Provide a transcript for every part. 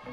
Hey,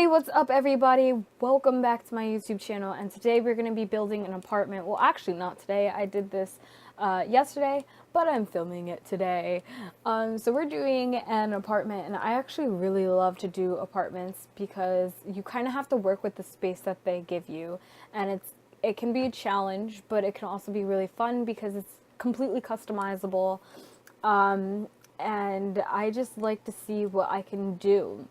what's up everybody? Welcome back to my YouTube channel, and today we're going to be building an apartment. Well, actually not today. I did this yesterday, but I'm filming it today. So we're doing an apartment, and I actually really love to do apartments because you kind of have to work with the space that they give you, and it can be a challenge, but it can also be really fun because it's completely customizable, and I just like to see what I can do.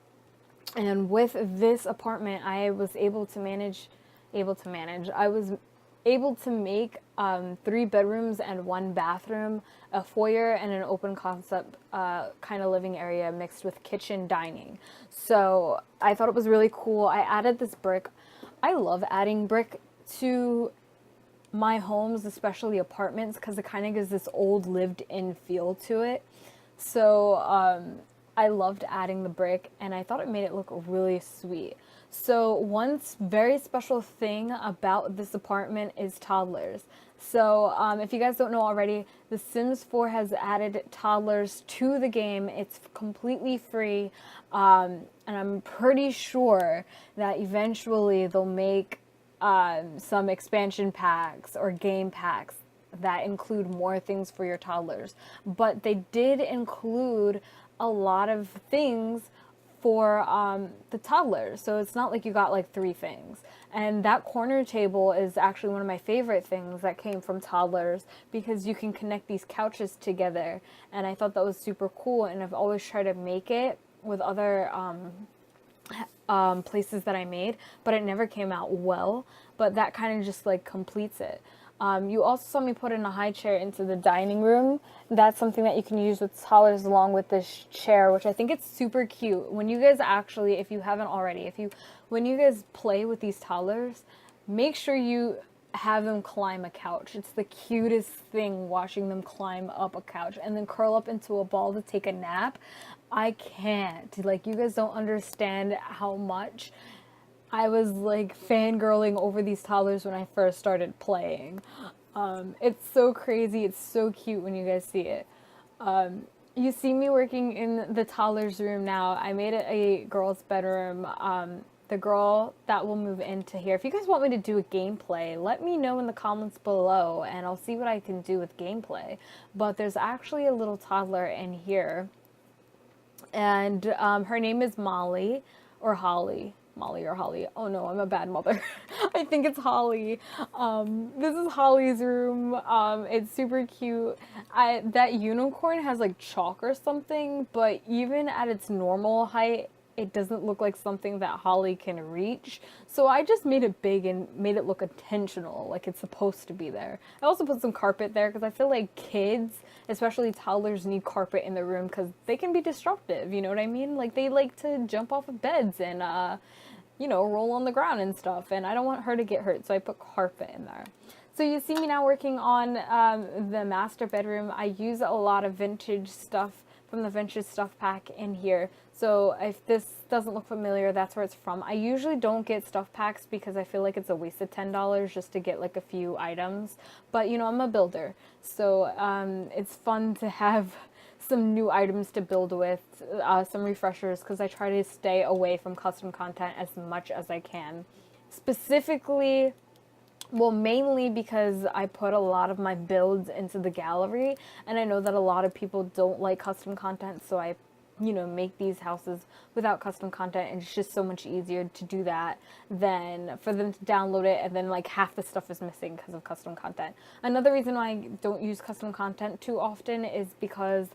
And with this apartment, I was able to I was able to make 3 bedrooms and 1 bathroom, a foyer, and an open concept kind of living area mixed with kitchen dining. So I thought it was really cool. I added this brick. I love adding brick to my homes, especially apartments, because it kind of gives this old lived-in feel to it. So I loved adding the brick, and I thought it made it look really sweet. So one very special thing about this apartment is toddlers. So if you guys don't know already, The Sims 4 has added toddlers to the game. It's completely free, and I'm pretty sure that eventually they'll make some expansion packs or game packs that include more things for your toddlers. But they did include a lot of things for the toddlers, so it's not like you got like 3 things. And that corner table is actually one of my favorite things that came from toddlers, because you can connect these couches together, and I thought that was super cool. And I've always tried to make it with other places that I made, but it never came out well. But that kind of just like completes it. You also saw me put in a high chair into the dining room. That's something that you can use with toddlers along with this chair, which I think it's super cute. When you guys actually, if you haven't already, when you guys play with these toddlers, make sure you have them climb a couch. It's the cutest thing watching them climb up a couch and then curl up into a ball to take a nap. I can't. Like, you guys don't understand how much I was like fangirling over these toddlers when I first started playing. It's so crazy. It's so cute when you guys see it. You see me working in the toddler's room now. I made it a girl's bedroom. The girl that will move into here. If you guys want me to do a gameplay, let me know in the comments below, and I'll see what I can do with gameplay. But there's actually a little toddler in here, and her name is Molly or Holly. Molly or Holly. Oh no, I'm a bad mother. I think it's Holly. This is Holly's room. It's super cute. That unicorn has like chalk or something, but even at its normal height, it doesn't look like something that Holly can reach. So I just made it big and made it look intentional, like it's supposed to be there. I also put some carpet there because I feel like kids, especially toddlers, need carpet in the room because they can be disruptive, you know what I mean? Like, they like to jump off of beds and, you know, roll on the ground and stuff, and I don't want her to get hurt, so I put carpet in there. So you see me now working on the master bedroom. I use a lot of vintage stuff from the vintage stuff pack in here. So if this doesn't look familiar, that's where it's from. I usually don't get stuff packs because I feel like it's a waste of $10 just to get like a few items. But you know, I'm a builder, so it's fun to have some new items to build with, some refreshers, because I try to stay away from custom content as much as I can. Specifically, well, mainly because I put a lot of my builds into the gallery, and I know that a lot of people don't like custom content, so I, you know, make these houses without custom content, and it's just so much easier to do that than for them to download it and then like half the stuff is missing because of custom content. Another reason why I don't use custom content too often is because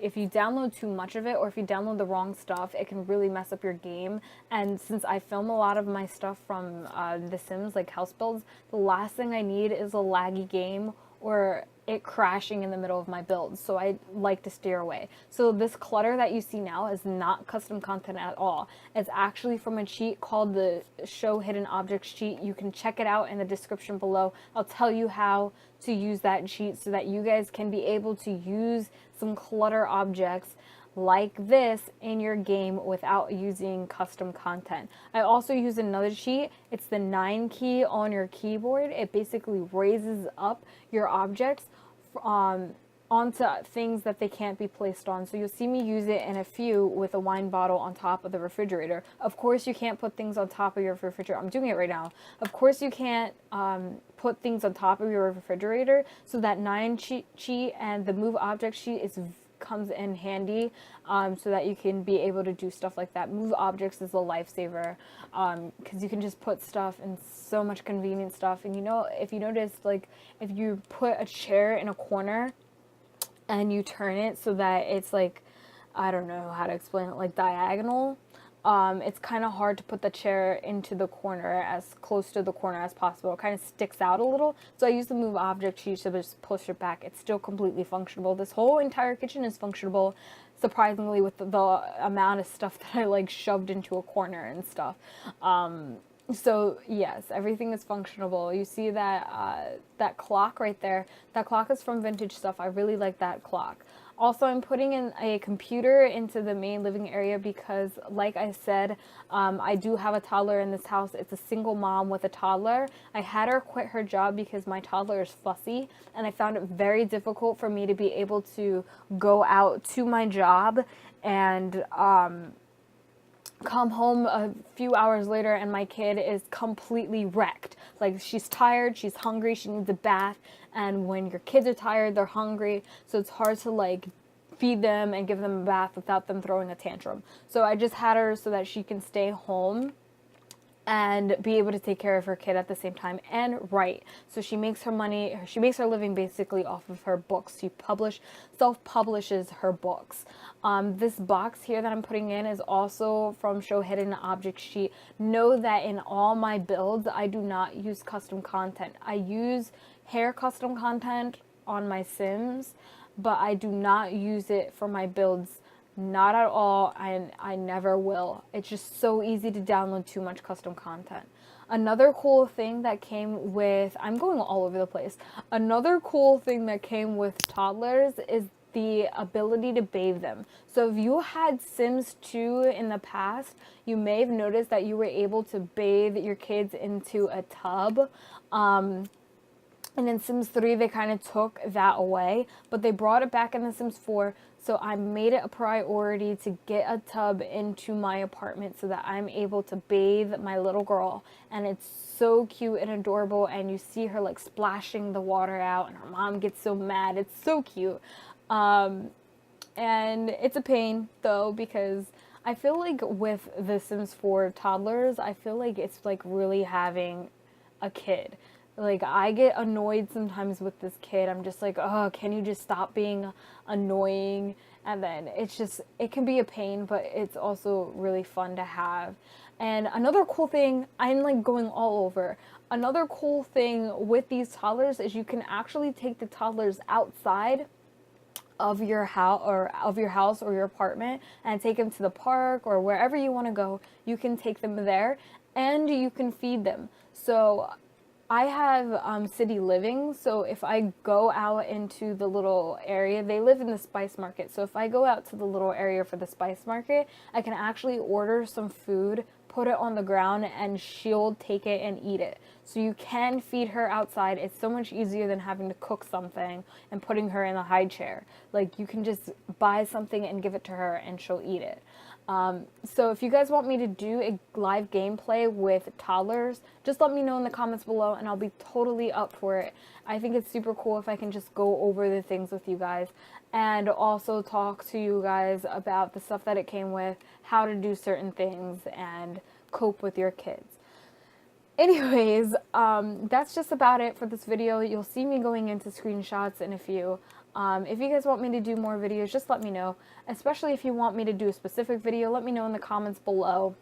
if you download too much of it, or if you download the wrong stuff, it can really mess up your game. And since I film a lot of my stuff from The Sims, like house builds, the last thing I need is a laggy game or it crashing in the middle of my build, so I like to steer away. So this clutter that you see now is not custom content at all. It's actually from a cheat called the Show Hidden Objects cheat. You can check it out in the description below. I'll tell you how to use that cheat so that you guys can be able to use some clutter objects like this in your game without using custom content. I also use another cheat. It's the 9 key on your keyboard. It basically raises up your objects onto things that they can't be placed on. So you'll see me use it in a few with a wine bottle on top of the refrigerator. Of course, you can't put things on top of your refrigerator. I'm doing it right now. Of course, you can't put things on top of your refrigerator. So that 9 cheat and the move object cheat comes in handy, so that you can be able to do stuff like that. Move objects is a lifesaver, because you can just put stuff in so much convenient stuff. And you know, if you notice, like if you put a chair in a corner and you turn it so that it's like, I don't know how to explain it, like diagonal, it's kind of hard to put the chair into the corner, as close to the corner as possible. It kind of sticks out a little. So I use the move object cheat to just push it back. It's still completely functionable. This whole entire kitchen is functionable, surprisingly, with the amount of stuff that I like shoved into a corner and stuff. So yes, everything is functionable. You see that that clock right there? That clock is from Vintage Stuff. I really like that clock. Also, I'm putting in a computer into the main living area because, like I said, I do have a toddler in this house. It's a single mom with a toddler. I had her quit her job because my toddler is fussy, and I found it very difficult for me to be able to go out to my job and come home a few hours later and my kid is completely wrecked. Like, she's tired, she's hungry, she needs a bath, and when your kids are tired, they're hungry, so it's hard to like feed them and give them a bath without them throwing a tantrum. So I just had her so that she can stay home and be able to take care of her kid at the same time and write. So she makes her money, she makes her living basically off of her books. She self-publishes her books. This box here that I'm putting in is also from Show Hidden Object Sheet. Know that in all my builds, I do not use custom content. I use hair custom content on my Sims, but I do not use it for my builds. Not at all, and I never will. It's just so easy to download too much custom content. Another cool thing that came with, I'm going all over the place. Another cool thing that came with toddlers is the ability to bathe them. So if you had Sims 2 in the past, you may have noticed that you were able to bathe your kids into a tub. And in Sims 3, they kind of took that away, but they brought it back in The Sims 4, so I made it a priority to get a tub into my apartment so that I'm able to bathe my little girl. And it's so cute and adorable, and you see her like splashing the water out, and her mom gets so mad. It's so cute. And it's a pain, though, because I feel like with The Sims 4 toddlers, I feel like it's like really having a kid. Like, I get annoyed sometimes with this kid. I'm just like, oh, can you just stop being annoying? And then it's just, it can be a pain, but it's also really fun to have. And another cool thing, I'm like going all over. Another cool thing with these toddlers is you can actually take the toddlers outside of your house or your apartment and take them to the park or wherever you want to go. You can take them there and you can feed them. So I have city living, so if I go out into the little area, they live in the spice market, so if I go out to the little area for the spice market, I can actually order some food, put it on the ground, and she'll take it and eat it. So you can feed her outside. It's so much easier than having to cook something and putting her in a high chair. Like, you can just buy something and give it to her and she'll eat it. So if you guys want me to do a live gameplay with toddlers, just let me know in the comments below and I'll be totally up for it. I think it's super cool if I can just go over the things with you guys and also talk to you guys about the stuff that it came with, how to do certain things, and cope with your kids. Anyways, that's just about it for this video. You'll see me going into screenshots in a few. If you guys want me to do more videos, just let me know. Especially if you want me to do a specific video, let me know in the comments below.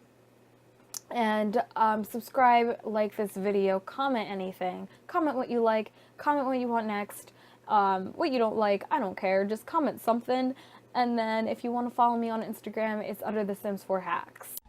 And subscribe, like this video, comment anything. Comment what you like, comment what you want next, what you don't like, I don't care. Just comment something. And then if you want to follow me on Instagram, it's under The Sims 4 Hacks.